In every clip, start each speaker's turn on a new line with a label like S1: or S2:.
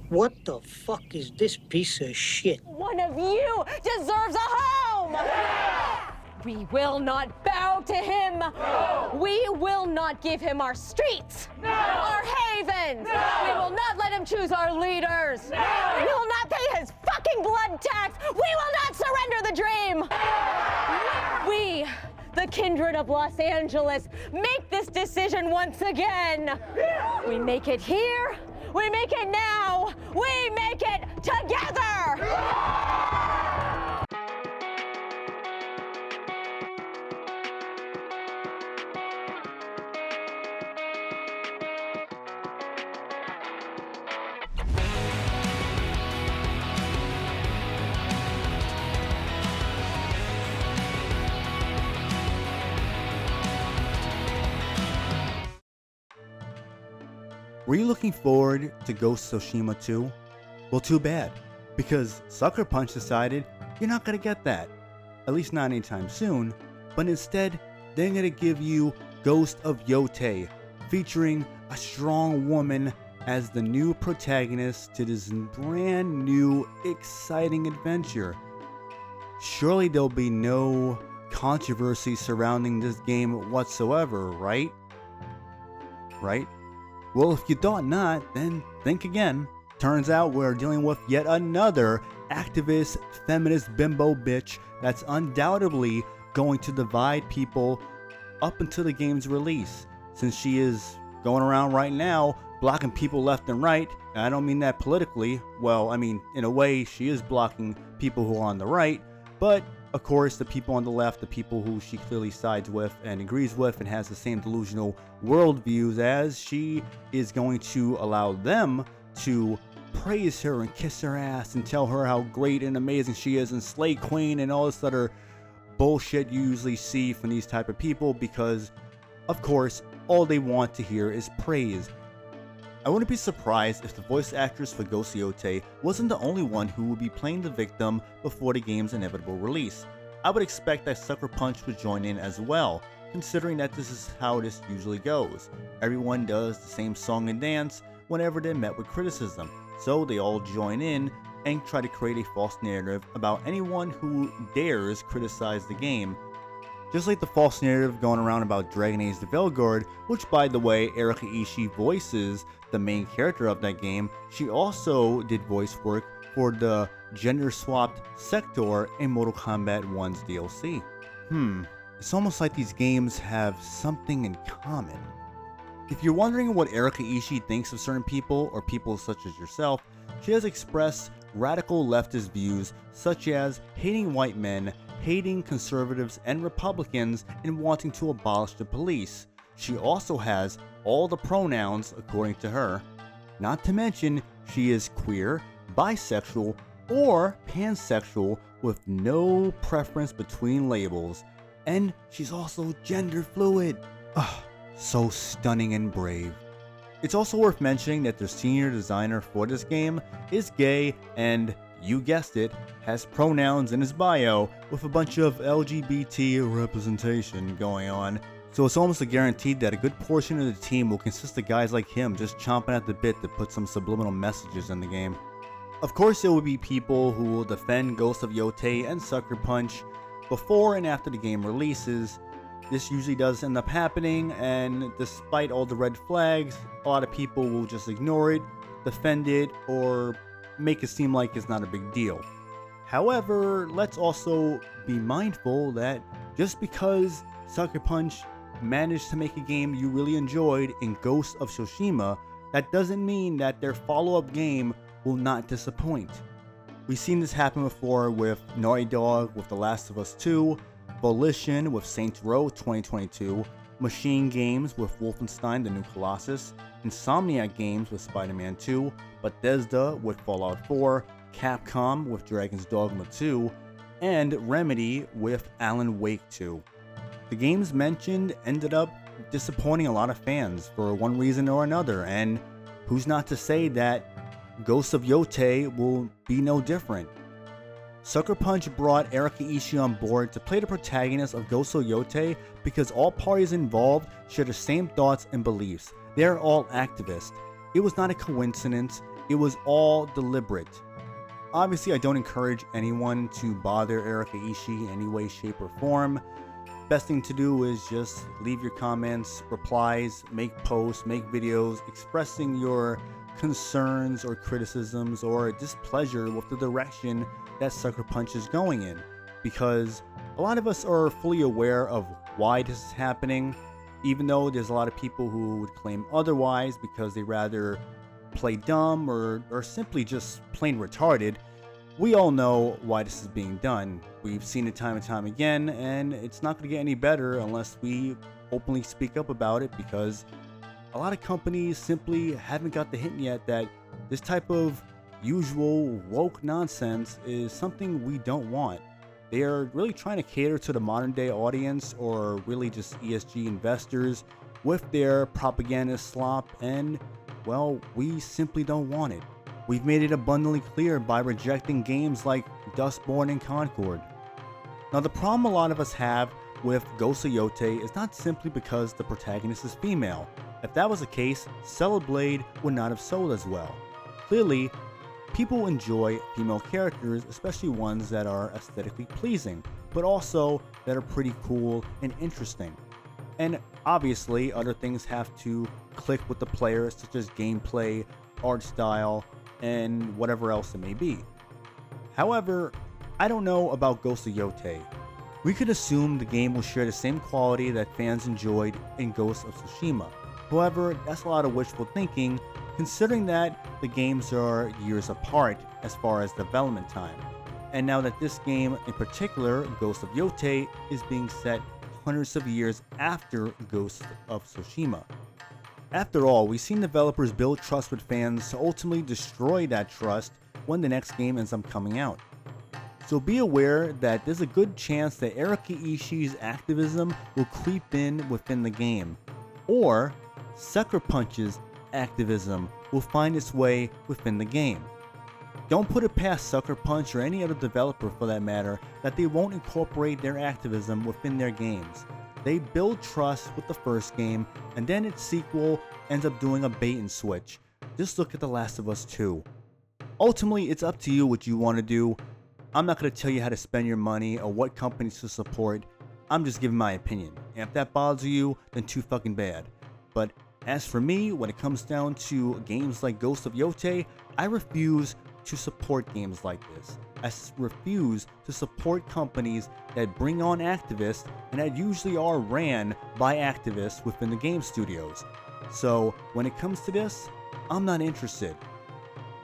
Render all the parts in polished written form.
S1: What the fuck is this piece of shit?
S2: One of you deserves a home! We will not bow to him! No. We will not give him our streets! No. Our havens! No. We will not let him choose our leaders! No. We will not pay his fucking blood tax! We will not surrender the dream! No. We, the kindred of Los Angeles, make this decision once again! We make it here! We make it now! We make it together!
S3: Were you looking forward to Ghost of Tsushima 2? Well, too bad, because Sucker Punch decided you're not gonna get that, at least not anytime soon, but instead they're gonna give you Ghost of Yotei, featuring a strong woman as the new protagonist to this brand new, exciting adventure. Surely there'll be no controversy surrounding this game whatsoever, right? Right? Well, if you thought not, then think again. Turns out we're dealing with yet another activist, feminist bimbo bitch that's undoubtedly going to divide people up until the game's release, since she is going around right now blocking people left and right. And I don't mean that politically. Well, I mean, in a way, she is blocking people who are on the right, but of course, the people on the left, the people who she clearly sides with and agrees with and has the same delusional worldviews as, she is going to allow them to praise her and kiss her ass and tell her how great and amazing she is and slay queen and all this other bullshit you usually see from these type of people, because, of course, all they want to hear is praise. I wouldn't be surprised if the voice actress for Ghost of Yotei wasn't the only one who would be playing the victim before the game's inevitable release. I would expect that Sucker Punch would join in as well, considering that this is how this usually goes. Everyone does the same song and dance whenever they're met with criticism, so they all join in and try to create a false narrative about anyone who dares criticize the game. Just like the false narrative going around about Dragon Age the Veilguard, which by the way, Erika Ishii voices the main character of that game. She also did voice work for the gender-swapped Sector in Mortal Kombat 1's DLC. It's almost like these games have something in common. If you're wondering what Erika Ishii thinks of certain people, or people such as yourself, she has expressed radical leftist views such as hating white men, hating conservatives and Republicans, and wanting to abolish the police. She also has all the pronouns according to her. Not to mention, she is queer, bisexual, or pansexual with no preference between labels. And she's also gender fluid. So stunning and brave. It's also worth mentioning that the senior designer for this game is gay and, you guessed it, has pronouns in his bio with a bunch of LGBT representation going on. So it's almost a guarantee that a good portion of the team will consist of guys like him just chomping at the bit to put some subliminal messages in the game. Of course, there will be people who will defend Ghost of Yotei and Sucker Punch before and after the game releases. This usually does end up happening, and despite all the red flags, a lot of people will just ignore it, defend it, or make it seem like it's not a big deal. However, let's also be mindful that just because Sucker Punch managed to make a game you really enjoyed in Ghost of Tsushima, that doesn't mean that their follow-up game will not disappoint. We've seen this happen before with Naughty Dog with The Last of Us 2, Volition with Saints Row 2022, Machine Games with Wolfenstein: The New Colossus, Insomniac Games with Spider-Man 2, Bethesda with Fallout 4, Capcom with Dragon's Dogma 2, and Remedy with Alan Wake 2. The games mentioned ended up disappointing a lot of fans for one reason or another, and who's not to say that Ghost of Yotei will be no different. Sucker Punch brought Erika Ishii on board to play the protagonist of Ghost of Yotei because all parties involved share the same thoughts and beliefs. They are all activists. It was not a coincidence, it was all deliberate. Obviously, I don't encourage anyone to bother Erika Ishii in any way, shape, or form. Best thing to do is just leave your comments, replies, make posts, make videos expressing your concerns or criticisms or displeasure with the direction that Sucker Punch is going in, because a lot of us are fully aware of why this is happening, even though there's a lot of people who would claim otherwise because they rather play dumb or simply just plain retarded. We all know why this is being done. We've seen it time and time again, and it's not going to get any better unless we openly speak up about it, because a lot of companies simply haven't got the hint yet that this type of usual woke nonsense is something we don't want. They are really trying to cater to the modern day audience, or really just ESG investors, with their propaganda slop, and well, we simply don't want it. We've made it abundantly clear by rejecting games like Dustborn and Concord. Now, the problem a lot of us have with Ghost of Yotei is not simply because the protagonist is female. If that was the case, Stellar Blade would not have sold as well. Clearly, people enjoy female characters, especially ones that are aesthetically pleasing, but also that are pretty cool and interesting. And obviously, other things have to click with the player, such as gameplay, art style, and whatever else it may be. However, I don't know about Ghost of Yotei. We could assume the game will share the same quality that fans enjoyed in Ghost of Tsushima. However, that's a lot of wishful thinking, considering that the games are years apart as far as development time. And now that this game in particular, Ghost of Yotei, is being set hundreds of years after Ghost of Tsushima. After all, we've seen developers build trust with fans to ultimately destroy that trust when the next game ends up coming out. So be aware that there's a good chance that Erika Ishii's activism will creep in within the game, or Sucker Punch's activism will find its way within the game. Don't put it past Sucker Punch or any other developer for that matter that they won't incorporate their activism within their games. They build trust with the first game, and then its sequel ends up doing a bait and switch. Just look at The Last of Us 2. Ultimately, it's up to you what you want to do. I'm not going to tell you how to spend your money or what companies to support. I'm just giving my opinion. And if that bothers you, then too fucking bad. But as for me, when it comes down to games like Ghost of Yotei, I refuse to support games like this. I refuse to support companies that bring on activists and that usually are ran by activists within the game studios. So when it comes to this, I'm not interested.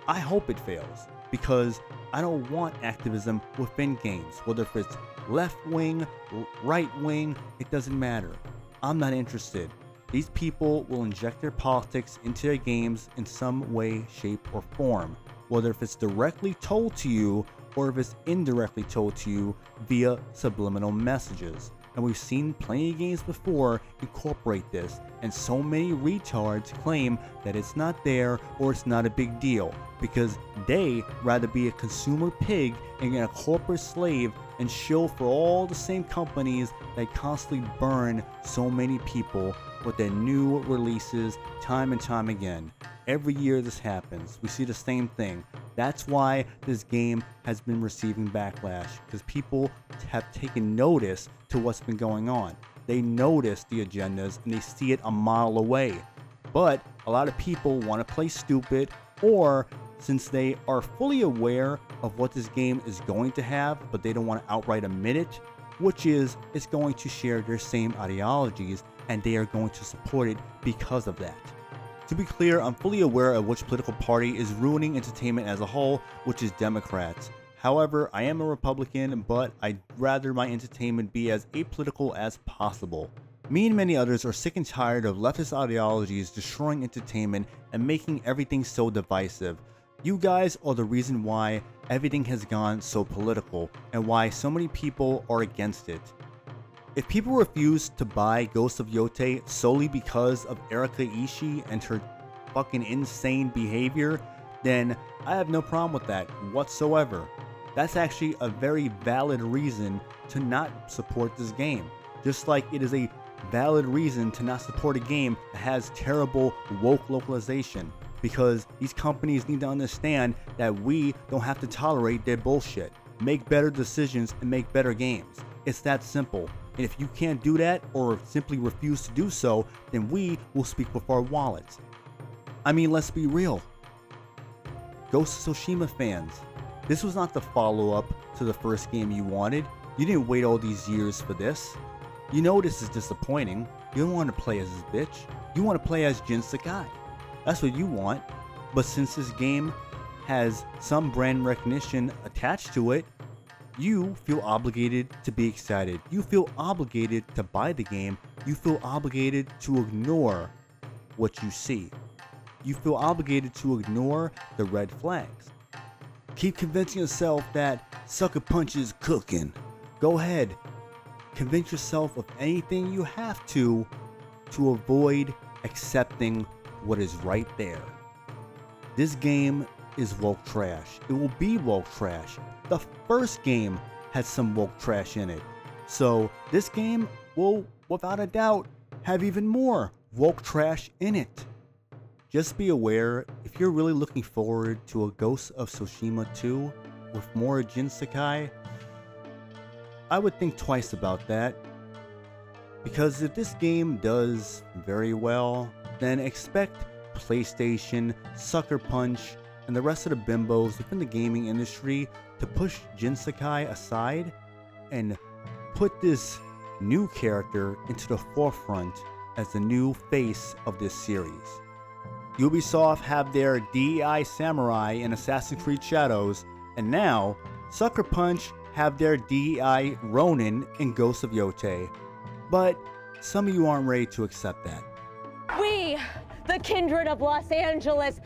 S3: I hope it fails, because I don't want activism within games, whether if it's left wing, right wing, it doesn't matter. I'm not interested. These people will inject their politics into their games in some way, shape, or form, whether if it's directly told to you or if it's indirectly told to you via subliminal messages. And we've seen plenty of games before incorporate this, and so many retards claim that it's not there or it's not a big deal, because they rather be a consumer pig and a corporate slave and shill for all the same companies that constantly burn so many people with their new releases time and time again. Every year this happens. We see the same thing. That's why this game has been receiving backlash, because people have taken notice to what's been going on. They notice the agendas and they see it a mile away. But a lot of people want to play stupid, or since they are fully aware of what this game is going to have, but they don't want to outright admit it, which is it's going to share their same ideologies, and they are going to support it because of that. To be clear, I'm fully aware of which political party is ruining entertainment as a whole, which is Democrats. However, I am a Republican, but I'd rather my entertainment be as apolitical as possible. Me and many others are sick and tired of leftist ideologies destroying entertainment and making everything so divisive. You guys are the reason why everything has gone so political and why so many people are against it. If people refuse to buy Ghost of Yotei solely because of Erika Ishii and her fucking insane behavior, then I have no problem with that whatsoever. That's actually a very valid reason to not support this game. Just like it is a valid reason to not support a game that has terrible woke localization. because these companies need to understand that we don't have to tolerate their bullshit. Make better decisions and make better games. It's that simple. And if you can't do that or simply refuse to do so, then we will speak with our wallets. I mean, let's be real. Ghost of Tsushima fans, this was not the follow-up to the first game you wanted. You didn't wait all these years for this. You know this is disappointing. You don't want to play as this bitch. You want to play as Jin Sakai. That's what you want. But since this game has some brand recognition attached to it, you feel obligated to be excited. You feel obligated to buy the game. You feel obligated to ignore what you see. You feel obligated to ignore the red flags. Keep convincing yourself that Sucker Punch is cooking. Go ahead. Convince yourself of anything you have to avoid accepting what is right there. This game is woke trash. It will be woke trash. The first game had some woke trash in it. So this game will, without a doubt, have even more woke trash in it. Just be aware, if you're really looking forward to a Ghost of Tsushima 2 with more Jin Sakai, I would think twice about that. Because if this game does very well, then expect PlayStation, Sucker Punch, and the rest of the bimbos within the gaming industry to push Jin Sakai aside and put this new character into the forefront as the new face of this series. Ubisoft have their DEI Samurai in Assassin's Creed Shadows, and now Sucker Punch have their DEI Ronin in Ghost of Yotei. But some of you aren't ready to accept that.
S2: We, the kindred of Los Angeles,